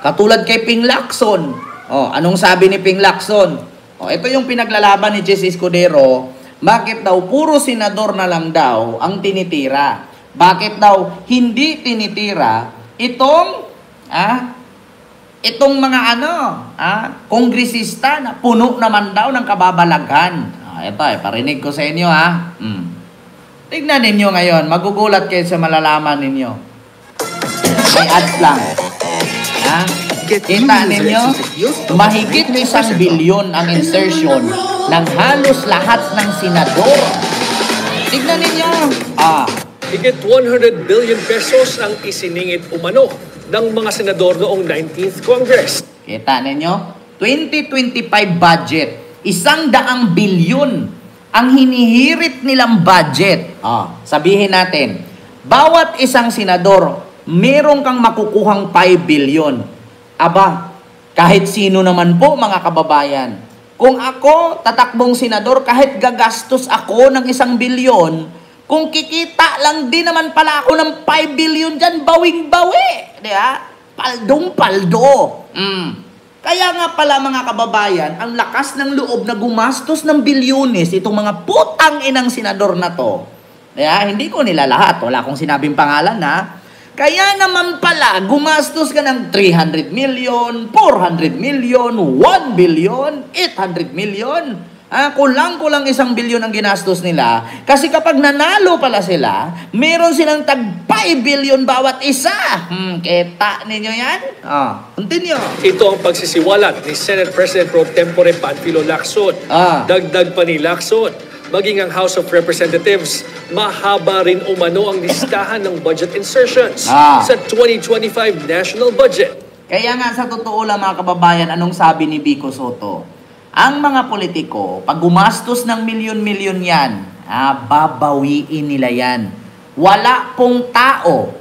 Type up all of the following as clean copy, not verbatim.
Katulad kay Ping Lacson. Anong sabi ni Ping Lacson? Ito yung pinaglalaban ni Jesse Escudero. Bakit daw puro senador na lang daw ang tinitira? Bakit daw hindi tinitira itong mga kongresista na puno naman daw ng kababalaghan? Ito parinig ko sa inyo Tignan ninyo ngayon, magugulat kayo sa malalaman ninyo. May ads lang. Kita ninyo, mahigit 1 bilyon ang insertion ng halos lahat ng senador. Tignan ninyo. Higit 100 billion pesos ang isiningit umano ng mga senador noong 19th Congress. Kita ninyo, 2025 budget, 100 bilyon ang hinihirit nilang budget. Sabihin natin, bawat isang senador, meron kang makukuhang 5 bilyon. Aba, kahit sino naman po mga kababayan, kung ako tatakbong senador, kahit gagastos ako ng 1 bilyon, kung kikita lang din naman pala ako ng 5 bilyon dyan, bawing-bawi. Diba? Paldong-paldo. Kaya nga pala mga kababayan, ang lakas ng loob na gumastos ng bilyones, itong mga putang inang senador na to. Diba? Hindi ko nila lahat. Wala akong sinabing pangalan Kaya naman pala, gumastos ka ng 300 million, 400 million, 1 billion, 800 million. Kulang-kulang 1 billion ang ginastos nila. Kasi kapag nanalo pala sila, meron silang tag 5 billion bawat isa. Kita ninyo yan? Continue. Ito ang pagsisiwalat ni Senate President Pro Tempore Panfilo Lacson. Dagdag pa ni Lacson, maging ang House of Representatives, mahaba rin umano ang listahan ng budget insertions sa 2025 national budget. Kaya nga sa totoo lang mga kababayan, anong sabi ni Vico Soto? Ang mga politiko, pag gumastos ng milyon-milyon yan, babawiin nila yan. Wala pong tao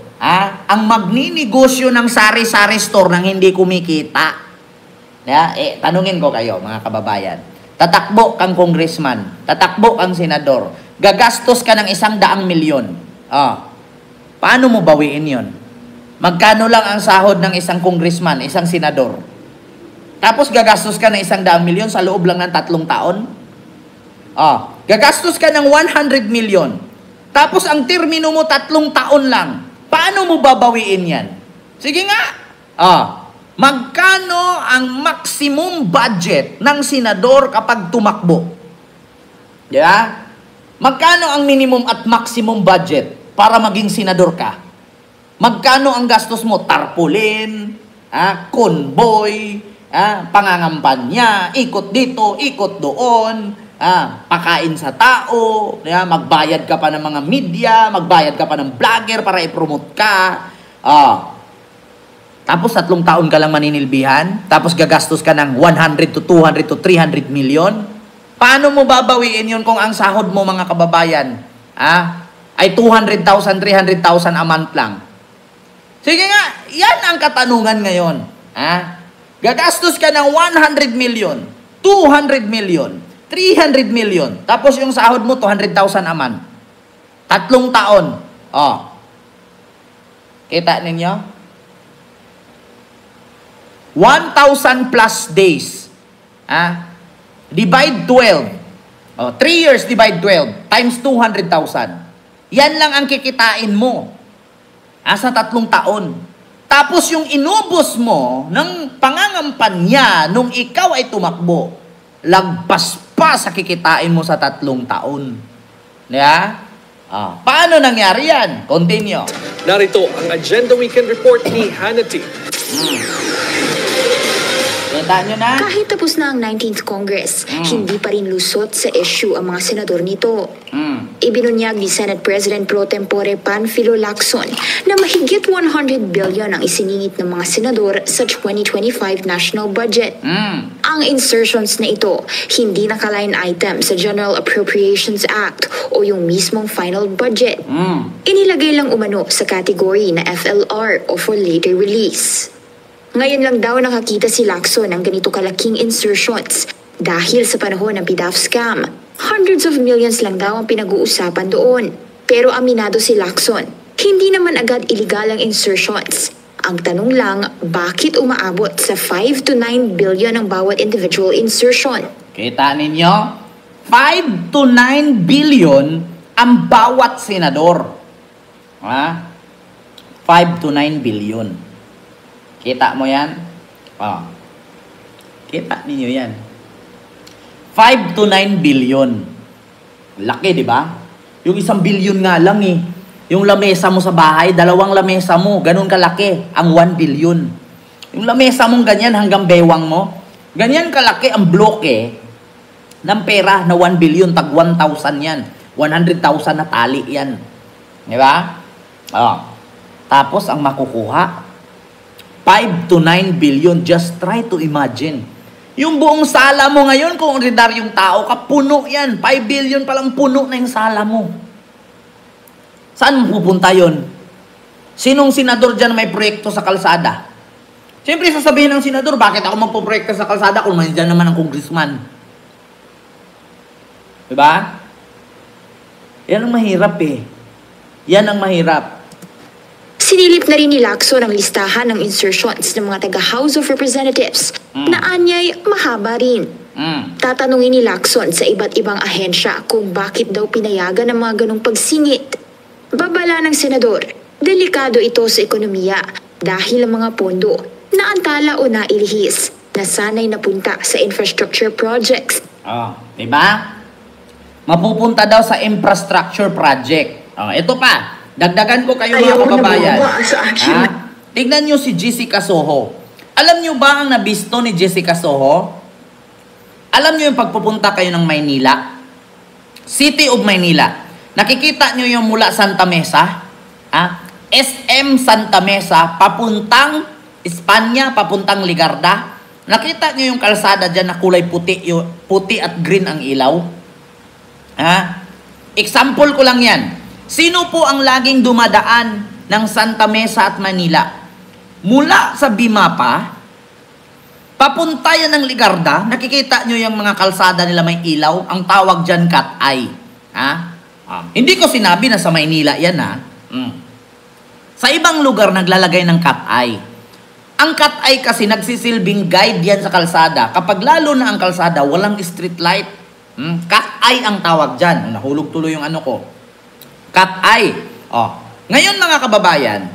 ang magninegosyo ng sari-sari store nang hindi kumikita. Tanungin ko kayo mga kababayan. Tatakbo kang congressman, tatakbo kang senador, gagastos ka ng 100 milyon. Paano mo bawiin yon? Magkano lang ang sahod ng isang congressman, isang senador? Tapos gagastos ka ng 100 milyon sa loob lang ng 3 taon? Gagastos ka ng 100 milyon. Tapos ang termino mo 3 taon lang. Paano mo babawiin yan? Sige nga. Magkano ang maximum budget ng senador kapag tumakbo? Diba? Magkano ang minimum at maximum budget para maging senador ka? Magkano ang gastos mo? Tarpaulin, convoy, pangangampanya, ikot dito, ikot doon, pakain sa tao, magbayad ka pa ng mga media, magbayad ka pa ng vlogger para i-promote ka. Tapos 3 taon ka lang maninilbihan, tapos gagastos ka ng 100 to 200 to 300 million. Paano mo babawiin yun kung ang sahod mo mga kababayan ay 200,000, 300,000 a month lang? Sige nga, yan ang katanungan ngayon. Gagastos ka ng 100 million, 200 million, 300 million, tapos yung sahod mo 200,000 a month. 3 taon. Kita ninyo? 1,000 plus days. Divide 12. 3 years divide 12 times 200,000. Yan lang ang kikitain mo sa 3 taon. Tapos yung inubos mo ng pangangampanya nung ikaw ay tumakbo, lagpas pa sa kikitain mo sa 3 taon. Paano nangyari yan? Continue. Narito ang Agenda Weekend Report ni Hannity. Kahit tapos na ang 19th Congress, hindi pa rin lusot sa issue ang mga senador nito. Ibinunyag ni Senate President Pro Tempore Panfilo Lacson na mahigit 100 billion ang isiningit ng mga senador sa 2025 national budget. Ang insertions na ito, hindi naka-line item sa General Appropriations Act o yung mismong final budget. Inilagay lang umano sa category na FLR o for later release. Ngayon lang daw nakakita si Lacson ng ganito kalaking insertions dahil sa panahon ng PDAF scam. Hundreds of millions lang daw ang pinag-uusapan doon. Pero aminado si Lacson, hindi naman agad illegal ang insertions. Ang tanong lang, bakit umaabot sa 5 to 9 billion ang bawat individual insertion? Kita ninyo? 5 to 9 billion ang bawat senador. 5 to 9 billion. Kita mo yan? Kita ninyo yan. 5 to 9 billion. Laki, di ba? Yung 1 billion nga lang eh. Yung lamesa mo sa bahay, 2 lamesa mo, ganun kalaki ang 1 billion. Yung lamesa mong ganyan hanggang bewang mo, ganyan kalaki ang bloke ng pera na 1 billion, tag 1,000 yan. 100,000 na tali yan. Di ba? Tapos ang makukuha, 5 to 9 billion. Just try to imagine. Yung buong sala mo ngayon, kung ordinaryong tao ka, puno yan. 5 billion palang puno na yung sala mo. Saan pupunta yun? Sinong senador dyan may proyekto sa kalsada? Siyempre sasabihin ng senador, bakit ako magpo-proyekto sa kalsada kung may dyan naman ang congressman? Diba? Yan ang mahirap eh. Yan ang mahirap. Sinilip na rin ni Lacson ang listahan ng insertions ng mga taga-House of Representatives na anyay mahaba rin. Tatanungin ni Lacson sa iba't ibang ahensya kung bakit daw pinayagan ng mga ganong pagsingit. Babala ng senador, delikado ito sa ekonomiya dahil ang mga pondo naantala o nailihis na sanay napunta sa infrastructure projects. Diba? Mapupunta daw sa infrastructure project. Ito pa. Dagdagan ko kayo mga kababayan. Tignan nyo si Jessica Soho. Alam nyo ba ang nabisto ni Jessica Soho? Alam nyo yung pagpupunta kayo ng Maynila? City of Maynila. Nakikita nyo yung mula Santa Mesa? SM Santa Mesa, papuntang Espanya, papuntang Ligarda. Nakita nyo yung kalsada dyan na kulay puti, puti at green ang ilaw? Example ko lang yan. Sino po ang laging dumadaan ng Santa Mesa at Manila? Mula sa Bimapa, papunta yan ng Ligarda, nakikita nyo yung mga kalsada nila may ilaw, ang tawag dyan cat-eye. Hindi ko sinabi na sa Maynila yan Sa ibang lugar naglalagay ng cat-eye. Ang cat-eye kasi nagsisilbing guide yan sa kalsada. Kapag lalo na ang kalsada, walang street light. Cat-eye ang tawag dyan. Nahulog tuloy yung ano ko. Cat-eye. Ngayon mga kababayan,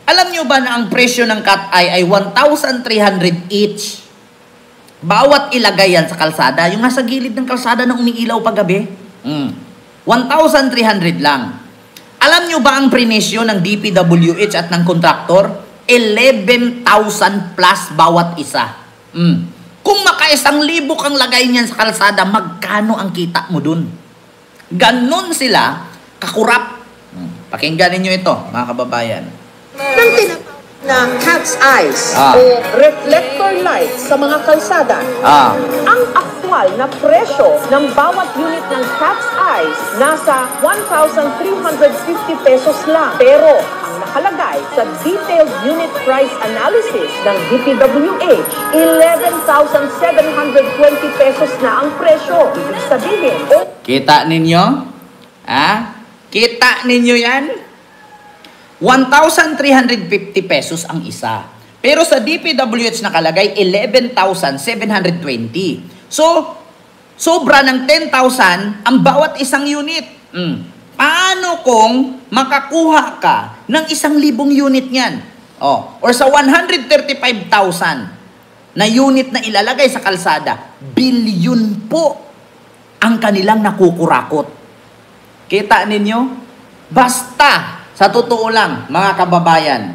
alam nyo ba na ang presyo ng cat-eye ay 1,300 each? Bawat ilagay yan sa kalsada. Yung nasa gilid ng kalsada na umiilaw paggabi. 1,300 lang. Alam nyo ba ang prenisyo ng DPWH at ng kontraktor? 11,000 plus bawat isa. Kung maka-1,000 kang lagay niyan sa kalsada, magkano ang kita mo dun? Ganon sila kakurap. Pakinggan ninyo ito, mga kababayan. Nang tinatawag na cat's eyes o reflector lights sa mga kalsada, ang aktual na presyo ng bawat unit ng cat's eyes nasa 1,350 pesos lang. Pero ang nakalagay sa detailed unit price analysis ng DPWH, 11,720 pesos na ang presyo. Ibig sabihin, kita ninyo? Kita ninyo yan? 1,350 pesos ang isa. Pero sa DPWH nakalagay 11,720. So, sobra ng 10,000 ang bawat isang unit. Paano kung makakuha ka ng 1,000 unit niyan? Or sa 135,000 na unit na ilalagay sa kalsada, bilyon po ang kanilang nakukurakot. Kita ninyo? Basta, sa totoo lang, mga kababayan,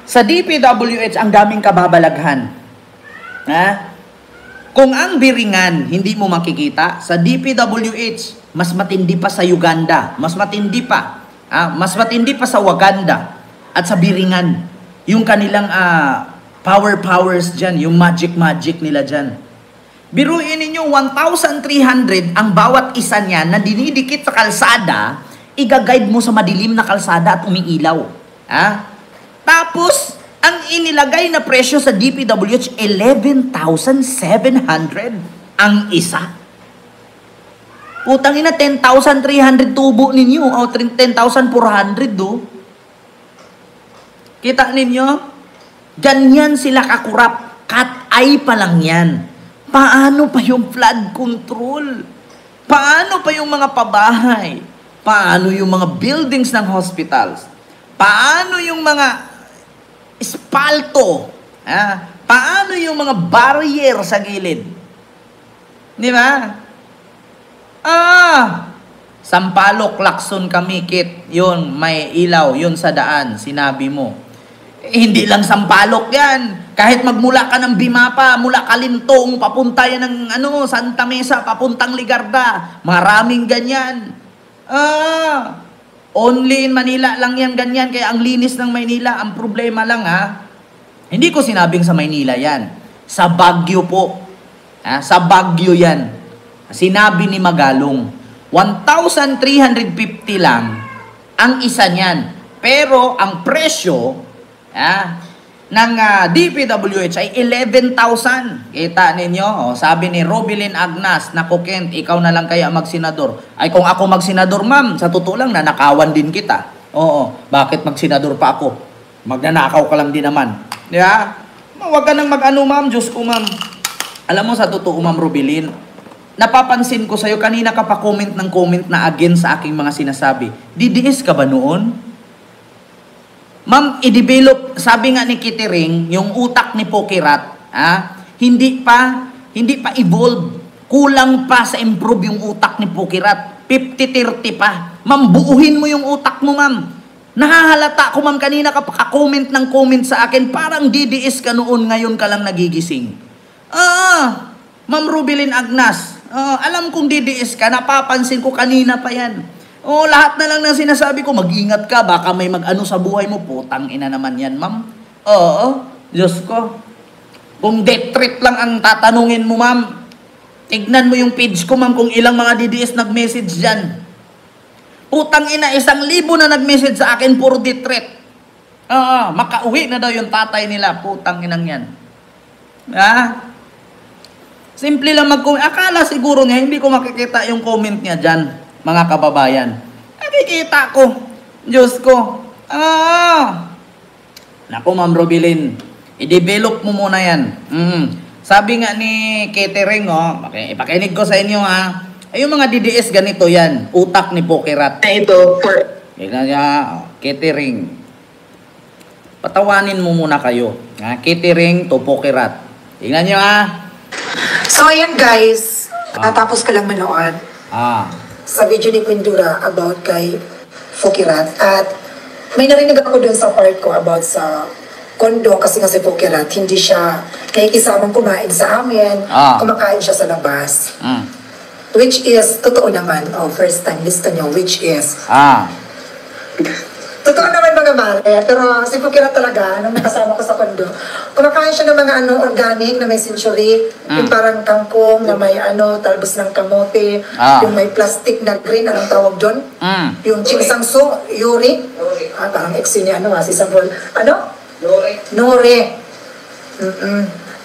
sa DPWH ang daming kababalaghan. Kung ang Biringan hindi mo makikita, sa DPWH, mas matindi pa sa Uganda, mas matindi pa sa Waganda, at sa Biringan. Yung kanilang powers dyan, yung magic nila dyan. Biruin ninyo, 1,300 ang bawat isa niyan na dinidikit sa kalsada, i-guide mo sa madilim na kalsada at umiilaw. Tapos, ang inilagay na presyo sa DPWH, 11,700 ang isa. Putang ina, 10,300 tubo ninyo, o 10,400 do. Kita ninyo? Ganyan sila kakurap. Cut-eye pa lang yan. Paano pa yung flood control? Paano pa yung mga pabahay? Paano yung mga buildings ng hospitals? Paano yung mga espalto? Paano yung mga barrier sa gilid? Di ba? Sampalok, Lacson, Kamikit, yun, may ilaw, yun sa daan, sinabi mo. Hindi lang Sampalok yan. Kahit magmula ka ng Bimapa, mula Kalintong, papunta yan ng Santa Mesa, papuntang Ligarda. Maraming ganyan. Only in Manila lang yan ganyan, kaya ang linis ng Maynila. Ang problema lang hindi ko sinabing sa Maynila yan. Sa Baguio po. Sa Baguio yan. Sinabi ni Magalong. 1,350 lang ang isa niyan. Pero ang presyo ng DPWH ay 11,000. Kita ninyo? Sabi ni Robilin Agnas, naku Kent, ikaw na lang kaya magsenador. Ay kung ako magsenador, ma'am, sa totoo lang, nanakawan din kita. Oo, bakit magsenador pa ako? Magnanakaw ka lang din naman. Di ba? Huwag ka nang ma'am, Diyos ko, ma'am. Alam mo, sa totoo, ma'am Robilin, napapansin ko sa'yo, kanina ka pa comment na against sa aking mga sinasabi. DDS ka ba noon? Ma'am, i-develop, sabi nga ni Kitty, yung utak ni Pokirat, hindi pa evolve. Kulang pa sa improve yung utak ni Pokirat. 50-30 pa. Ma'am, buuhin mo yung utak mo, ma'am. Nahahalata ko, ma'am, kanina ka pa comment sa akin, parang DDS ka noon, ngayon ka lang nagigising. Ma'am Rubilin Agnas, alam kong DDS ka, napapansin ko kanina pa yan. Lahat na lang ng sinasabi ko, mag-ingat ka, baka may mag-ano sa buhay mo. Putang ina naman yan, ma'am. Diyos ko. Kung death threat lang ang tatanungin mo, ma'am, tignan mo yung page ko, ma'am, kung ilang mga DDS nag-message dyan. Putang ina, 1,000 na nag-message sa akin, puro death threat. Makauwi na daw yung tatay nila. Putang inang yan. Simple lang mag-comment. Akala siguro niya, hindi ko makikita yung comment niya dyan. Mga kababayan, nakikita ko. Diyos ko. Naku, Ma'am Robilin, i-develop mo muna yan. Sabi nga ni Catering, ipakinig ko sa inyo yung mga DDS ganito yan. Utak ni Pokirat. Ito, Catering. Patawanin mo muna kayo. Catering to Pokirat. Tingnan nyo So ayan guys, natapos ko lang manood. Sa video ni Quindura about kay Pokirat. At may narinig ako dun sa part ko about sa kondo kasi nga si Pokirat, hindi siya nakikisamang kumain sa amin, kumakain siya sa labas. Which is, totoo naman, first time lista nyo, which is, totoo naman mga mare, pero si Pokirat talaga, nung nakasama ko sa kondo, kumakain siya ng mga organic na may century, yung parang kangkong na may talbos ng kamote, yung may plastic na green, anong tawag doon? Yung chingsangso, yuri, parang ex ni si Sabol, Nore.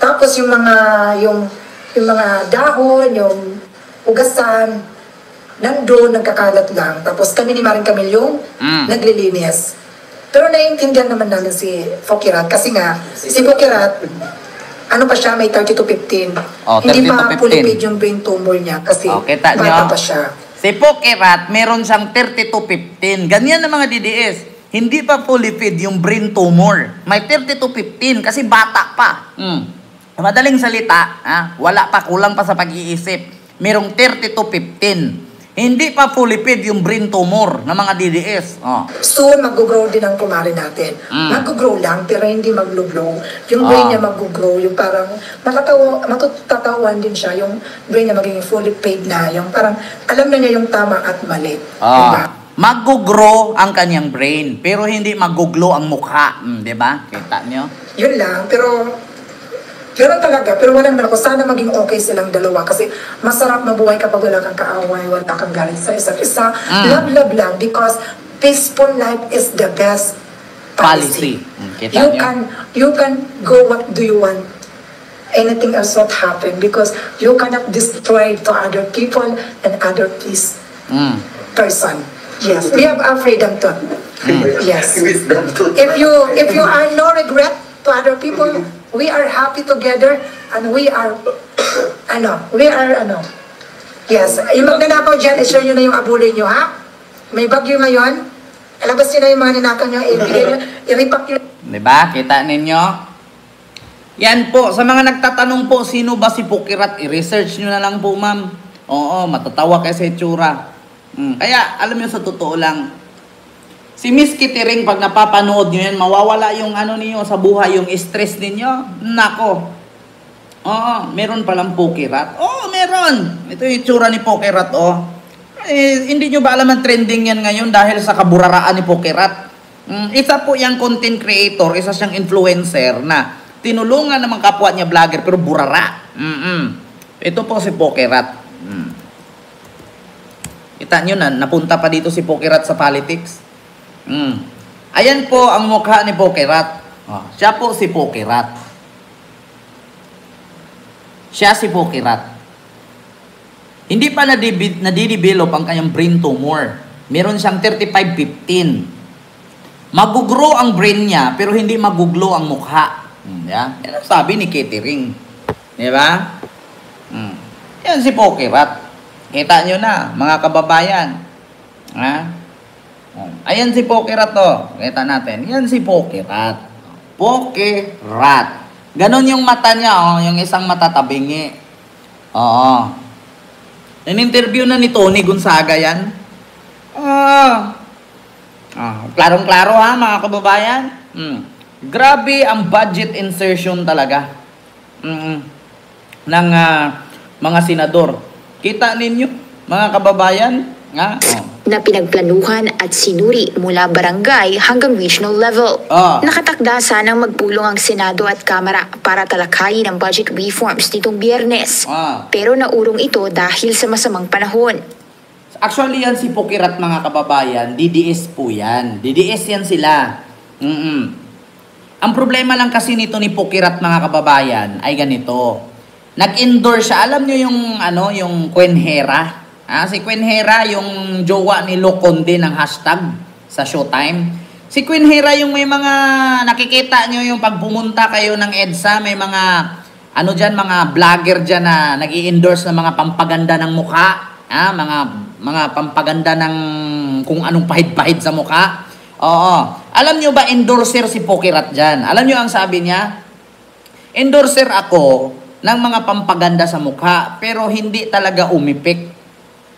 Tapos yung mga dahon, yung ugasan, nandun, nagkakalat lang. Tapos kami ni Maring Camille naglilinis. Pero naiintindihan naman namin si Pokirat kasi nga, si Pokirat, pa siya, may 30 to 15. Hindi pa pulipid yung brain tumor niya kasi bata pa siya. Si Pokirat, meron siyang 30 to 15. Ganyan na mga DDS. Hindi pa pulipid yung brain tumor. May 30 to 15 kasi bata pa. Madaling salita, wala pa, kulang pa sa pag-iisip. Merong 30 to 15. Hindi pa pulipid yung brain tumor ng mga DDS. Soon, mag-grow din ang kumari natin. Mag-grow lang, pero hindi mag-grow. Yung brain niya mag-grow, yung parang matutatawan din siya, yung brain niya magiging fully paid na, yung parang alam na niya yung tama at mali. Diba? Mag-grow ang kanyang brain, pero hindi mag-glow ang mukha. Diba? Kita niyo? Yun lang, pero talaga, pero walang ako, sana maging okay silang dalawa kasi masarap mabuhay kapag wala kang kaaway, wala kang galit sa isa't isa. Love lang because peaceful life is the best policy. You can go what do you want. Anything else not happen because you cannot destroy to other people and other person. Yes, we have our freedom to Yes. If you are no regret to other people, we are happy together and we are Yes. Yung magnanakaw dyan, i-share nyo na yung abulin nyo, ha? May bagyo ngayon. Alabas nyo na yung mga ninakaw nyo, ibigay nyo, i-repack nyo. Diba? Kita ninyo? Yan po. Sa mga nagtatanong po, sino ba si Pukirat? I-research nyo na lang po, ma'am. Oo, matatawa kayo sa itsura. Kaya, alam nyo, sa totoo lang, si Miss Kitty Ring, pag napapanood nyo yan, mawawala yung ano niyo sa buhay, yung stress ninyo. Nako. Oo, meron palang Pukirat. Oo, meron. Ito yung itsura ni Pukirat, oh. Hindi nyo ba alam ang trending yan ngayon dahil sa kaburaraan ni Pukirat? Isa po yung content creator, isa siyang influencer na tinulungan ng mga kapwa niya vlogger pero burara. Ito po si Pukirat. Kita nyo na, napunta pa dito si Pukirat sa politics. Ayan po ang mukha ni Pukirat. Siya po si Pukirat. Siya si Pukirat. Hindi pa nadidevelop ang kanyang brain tumor. Meron siyang 35-15. Mag-grow ang brain niya, pero hindi mag-glow ang mukha. Yan ang sabi ni Kitty Ring. Di ba? Yan si Pukirat. Kita nyo na, mga kababayan. Ayan si Pukirat to. Kita natin. Yan si Pukirat. Pukirat. Ganon yung mata niya, oh, yung isang mata tabingi. Oo. In-interview na ni Tony Gonzaga yan. Klarong-klaro ha, mga kababayan. Grabe ang budget insertion talaga ng mga senador. Kita ninyo, mga kababayan, nga? Na pinagplanuhan at sinuri mula barangay hanggang regional level. Nakatakda sanang magpulong ang Senado at Kamara para talakayin ang budget reforms nitong Biyernes. Pero naurong ito dahil sa masamang panahon. Actually yan si Pukirat, mga kababayan, DDS po yan. DDS yan sila. Ang problema lang kasi nito ni Pukirat, mga kababayan, ay ganito. Nag-endorse siya. Alam nyo yung Queen Hera? Si Queen Hera, yung jowa ni Loconde ng hashtag sa Showtime. Si Queen Hera, yung may mga nakikita nyo yung pag pumunta kayo ng EDSA, may mga mga vlogger dyan na nag-i-endorse ng mga pampaganda ng mukha, mga pampaganda ng kung anong pahid-pahid sa mukha. Oo. Alam nyo ba, endorser si Pukirat dyan? Alam nyo ang sabi niya? Endorser ako ng mga pampaganda sa mukha, pero hindi talaga umipik.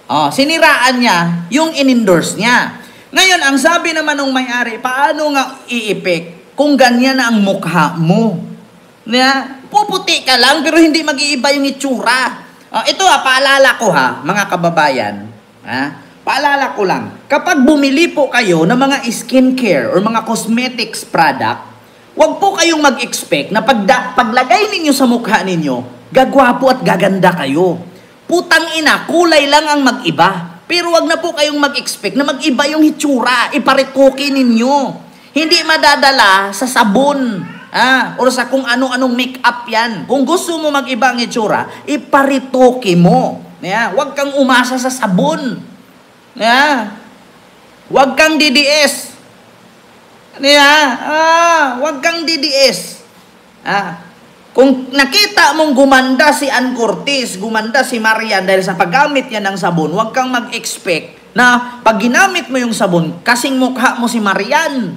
Siniraan niya yung in-endorse niya. Ngayon, ang sabi naman ng may-ari, paano nga iipik kung ganyan na ang mukha mo? Puputi ka lang, pero hindi mag-iiba yung itsura. Ito paalala ko mga kababayan. Paalala ko lang, kapag bumili po kayo ng mga skincare or mga cosmetics product, huwag po kayong mag-expect na paglagay ninyo sa mukha ninyo, gagwapo at gaganda kayo. Putang ina, kulay lang ang mag-iba. Pero wag na po kayong mag-expect na mag-iba yung hitsura. Iparituki ninyo. Hindi madadala sa sabon. O sa kung anong make-up yan. Kung gusto mo mag-iba ang hitsura, iparituki mo. Wag kang umasa sa sabon. Wag kang DDS. Wag kang DDS. Kung nakita mong gumanda si Ann Curtis, gumanda si Marian dahil sa paggamit niya ng sabon, huwag kang mag-expect na pag ginamit mo yung sabon, kasing mukha mo si Marian.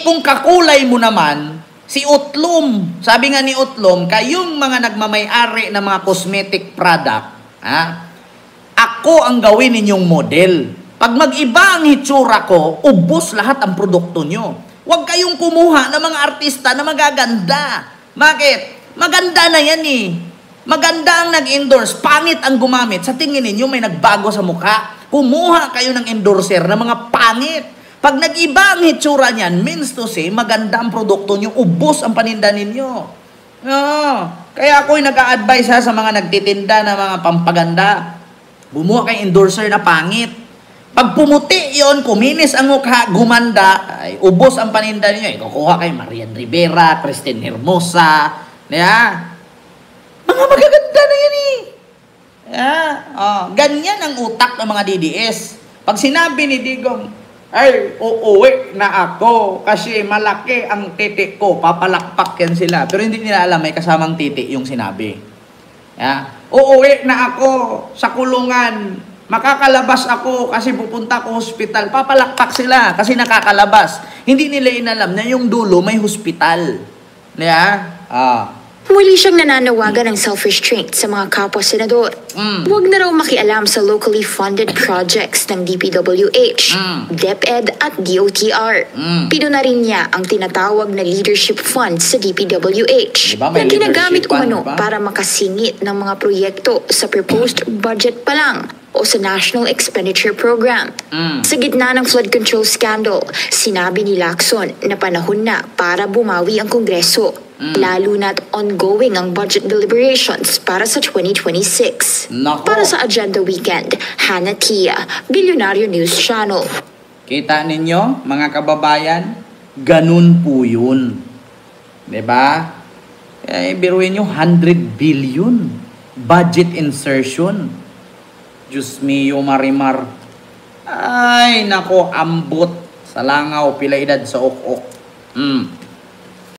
Kung kakulay mo naman, si Utlom, sabi nga ni Utlom, kayong mga nagmamay-ari ng mga cosmetic product, ako ang gawin ninyong model. Pag mag-iba ang hitsura ko, ubos lahat ang produkto nyo. Huwag kayong kumuha ng mga artista na magaganda. Bakit? Maganda na yan Maganda ang nag-endorse, pangit ang gumamit. Sa tingin ninyo may nagbago sa mukha. Kumuha kayo ng endorser na mga pangit. Pag nag-iba ang hitsura niyan, means to say, maganda ang produkto nyo, ubos ang paninda ninyo. Kaya ako'y nag-a-advise sa mga nagtitinda na mga pampaganda. Bumuha kayong endorser na pangit. Pag pumuti yon, kuminis ang mukha, gumanda, ay ubos ang paninda ninyo. Kukuha kayo Marian Rivera, Christine Hermosa, mga magaganda na yan ganyan ang utak ng mga DDS. Pag sinabi ni Digong, ay, uuwi na ako kasi malaki ang titi ko. Papalakpak yan sila. Pero hindi nila alam, may kasamang titi yung sinabi. Uuwi na ako sa kulungan. Makakalabas ako kasi pupunta ko hospital. Papalakpak sila kasi nakakalabas. Hindi nila inalam na yung dulo may hospital. Muli siyang nananawagan ng self-restraint sa mga kapwa-senador. Huwag na raw makialam sa locally funded projects ng DPWH, DepEd at DOTR. Pinuna rin niya ang tinatawag na leadership fund sa DPWH na ginagamit umano para makasingit ng mga proyekto sa proposed budget pa lang o sa National Expenditure Program. Sa gitna ng flood control scandal, sinabi ni Lacson na panahon na para bumawi ang Kongreso. Lalo na't ongoing ang budget deliberations para sa 2026. Para sa Agenda Weekend, Hannah Tia, Bilyonaryo News Channel. Kita ninyo, mga kababayan, ganun po yun. Diba? Biruin nyo, 100 billion budget insertion. Diyos mio, Marimar. Ay, nako, ambot sa langaw, pila edad sa ok-ok.